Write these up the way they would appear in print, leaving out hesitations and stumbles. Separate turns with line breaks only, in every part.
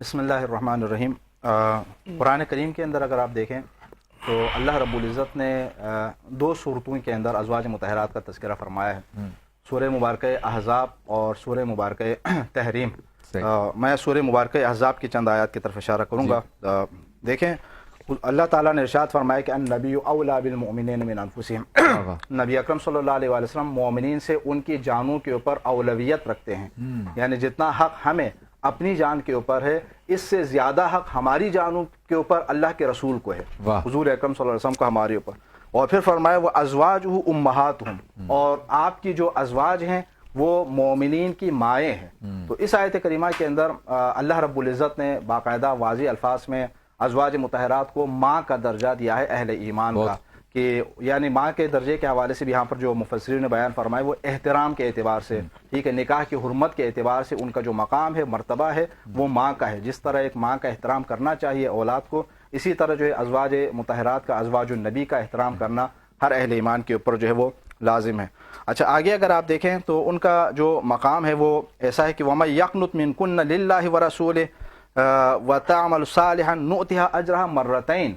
बिस्मिल्लाहिर्रहमानिर्रहीम। कुरान करीम के अंदर अगर आप देखें तो अल्लाह रब्बुल इज़्ज़त ने दो सूरतों के अंदर अज़वाज मुतहरात का तज़किरा फरमाया है, सूरह मुबारक अहज़ाब और सूरह मुबारक तहरीम। मैं सूरह मुबारक अहज़ाब की चंद आयत की तरफ इशारा करूँगा। देखें, अल्लाह ताला ने इरशाद फरमाया कि अन्नबिय्यु औला बिल मुमिनीन मिन अनफुसिहिम। नबी अकरम सल्लल्लाहु अलैहि वसल्लम मोमिनीन से उनकी जानों के ऊपर औलवियत रखते हैं, यानी जितना हक़ हमें अपनी जान के ऊपर है, इससे ज़्यादा हक़ हमारी जानों के ऊपर अल्लाह के रसूल को है, हुज़ूर अकरम सल्लल्लाहु अलैहि वसल्लम को हमारे ऊपर। और फिर फरमाया वो अज़वाजुहु उम्महातुहुम, और आपकी जो अज़वाज हैं वो मोमिनीन की माएँ हैं। तो इस आयत करीमा के अंदर अल्लाह रब्बुल इज़्ज़त ने बाकायदा वाज़ी अल्फाज में अज़वाज मुतहरात को माँ का दर्जा दिया है अहले ईमान का, कि यानी माँ के दर्जे के हवाले से भी यहाँ पर जो मुफस्सिरीन ने बयान फरमाया वो एहतराम के एतबार से, ठीक है, निकाह की हुर्मत के एतबार से उनका जो मकाम है, मर्तबा है, वो माँ का है। जिस तरह एक माँ का एहतराम करना चाहिए औलाद को, इसी तरह जो है अज़वाज मुतहरात का, अज़वाजुन नबी का एहतराम करना हर अहले ईमान के ऊपर जो है वो लाजिम है। अच्छा, आगे अगर आप देखें तो उनका जो मकाम है वो ऐसा है कि वमन यक़नुत मिनकुन्न लिल्लाहि व रसूलिहि व तअमल सालिहन नुअतिहा अजरहा मर्रतैन,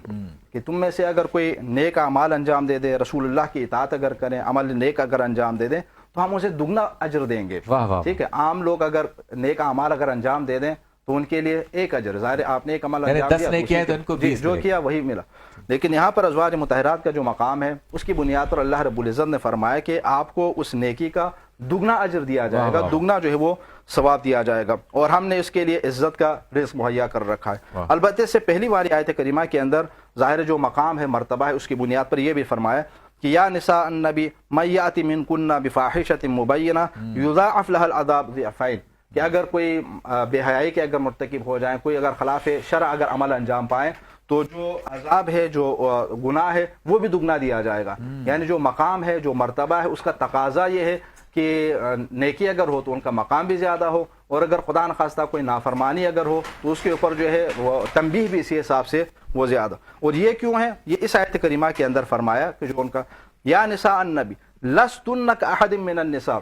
कि तुम में से अगर कोई नेक अमाल अंजाम दे दे, रसूलुल्लाह की इताअत अगर करें, अमल नेक अगर अंजाम दे दें तो हम उसे दुगना अजर देंगे। ठीक है, आम लोग अगर नेक अमाल अगर अंजाम दे दें तो उनके लिए एक अजर, ज़ाहिर आपने एक अमल अंजाम दिया तो उनको जो किया वही मिला। लेकिन यहाँ पर अज़वाज मुतहरात का जो मकाम है उसकी बुनियाद पर अल्लाह रब्बुल इज़्ज़त ने फरमाया कि आपको उस नेकी का दुगना अजर दिया जाएगा, दुगना जो है वो सवाब दिया जाएगा, और हमने इसके लिए इज्जत का रिज़्क़ मुहैया कर रखा है। अलबत्ते से पहली वाली आयत करीमा के अंदर ज़ाहिर जो मकाम है, मर्तबा है, उसकी बुनियाद पर यह भी फरमाया कि या निसा अन्नबी मन याति मिनकुन्ना बिफाहिशतिन मुबय्यना युज़ाअफ़ लहल अज़ाब ज़िअफ़ैन, कि अगर कोई बेहयाई के अगर मुर्तकिब हो जाए, कोई अगर खिलाफ शरअ अगर अमल अंजाम पाए तो जो अजाब है, जो गुनाह है, वो भी दुगना दिया जाएगा। यानी जो मकाम है, जो मर्तबा है, उसका तकाजा ये है कि नेकी अगर हो तो उनका मकाम भी ज़्यादा हो, और अगर खुदा न खास्ता कोई नाफरमानी अगर हो तो उसके ऊपर जो है वो तंबीह भी इसी हिसाब से वो ज़्यादा। और ये क्यों है, ये इस आयत करीमा के अंदर फरमाया कि जो उनका या निसा अन्नबी लस्तुन्न कअहदिम मिनन निसा,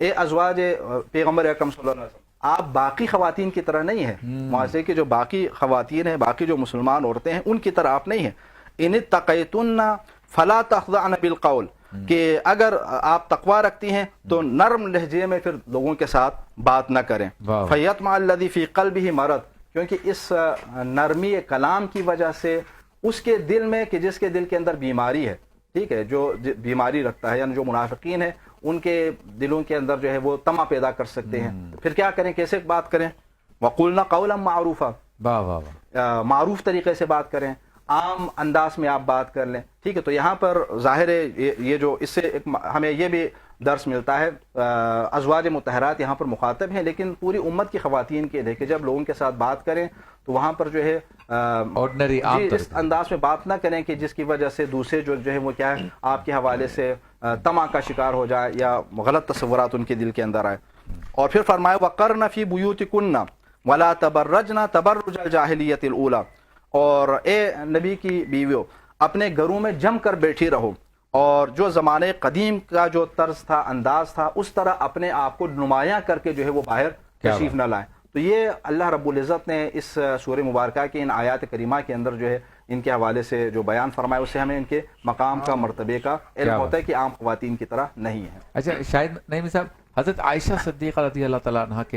ए अज़वाज पैगम्बर अकरम सल्लल्लाहु अलैहि वसल्लम, आप बाकी ख़वातीन की तरह नहीं है, मुआशरे की जो बाकी ख़वातीन हैं, बाकी जो मुसलमान औरतें हैं, उनकी तरह आप नहीं है। इन तक़ैतुन्ना फला तख़ज़अन बिलक़ौल, कि अगर आप तकवा रखती हैं तो नरम लहजे में फिर लोगों के साथ बात न करें। फ़यत्मा अल्लज़ी फ़ी क़ल्बिही मरद, क्योंकि इस नरमी कलाम की वजह से उसके दिल में, कि जिसके दिल के अंदर बीमारी है, ठीक है, जो बीमारी रखता है, यानी जो मुनाफिकीन है, उनके दिलों के अंदर जो है वो तमा पैदा कर सकते हैं। फिर क्या करें, कैसे बात करें, वक़ुलना क़ौलन मारूफ़ा, मारूफ तरीके से बात करें, आम अंदाज में आप बात कर लें, ठीक है। तो यहाँ पर ज़ाहिर है ये जो इससे एक हमें ये भी दर्स मिलता है, अज़वाज मुतहरात यहाँ पर मुखातब हैं, लेकिन पूरी उम्मत की ख़वातीन के लिए कि जब लोगों के साथ बात करें तो वहाँ पर जो है ऑर्डिनरी इस अंदाज में बात ना करें कि जिसकी वजह से दूसरे जो है वो क्या है आपके हवाले से तमा का शिकार हो जाए या गलत तसव्वुरात उनके दिल के अंदर आए। और फिर फरमाया वक़र्न फ़ी बुयूतिकुन्ना वला तबर्रजना तबर्रुजल जाहिलियतिल ऊला, और ए नबी की बीवियों अपने घरों में जम कर बैठी रहो, और जो ज़माने कदीम का जो तर्ज था, अंदाज था, उस तरह अपने आप को नुमायाँ करके जो है वो बाहर तशरीफ़ न लाएं। तो ये अल्लाह रब्बुल इज़्ज़त ने इस सूरह मुबारक के इन आयात करीमा के अंदर जो है इनके हवाले से जो बयान फरमाया, उससे हमें इनके मकाम का, मर्तबे का इल्म होता है कि आम ख़वातीन की तरह नहीं है।
अच्छा, शायद नहीं साहब, हज़रत आयशा सिद्दीक़ा रज़ी अल्लाह तआला अन्हा के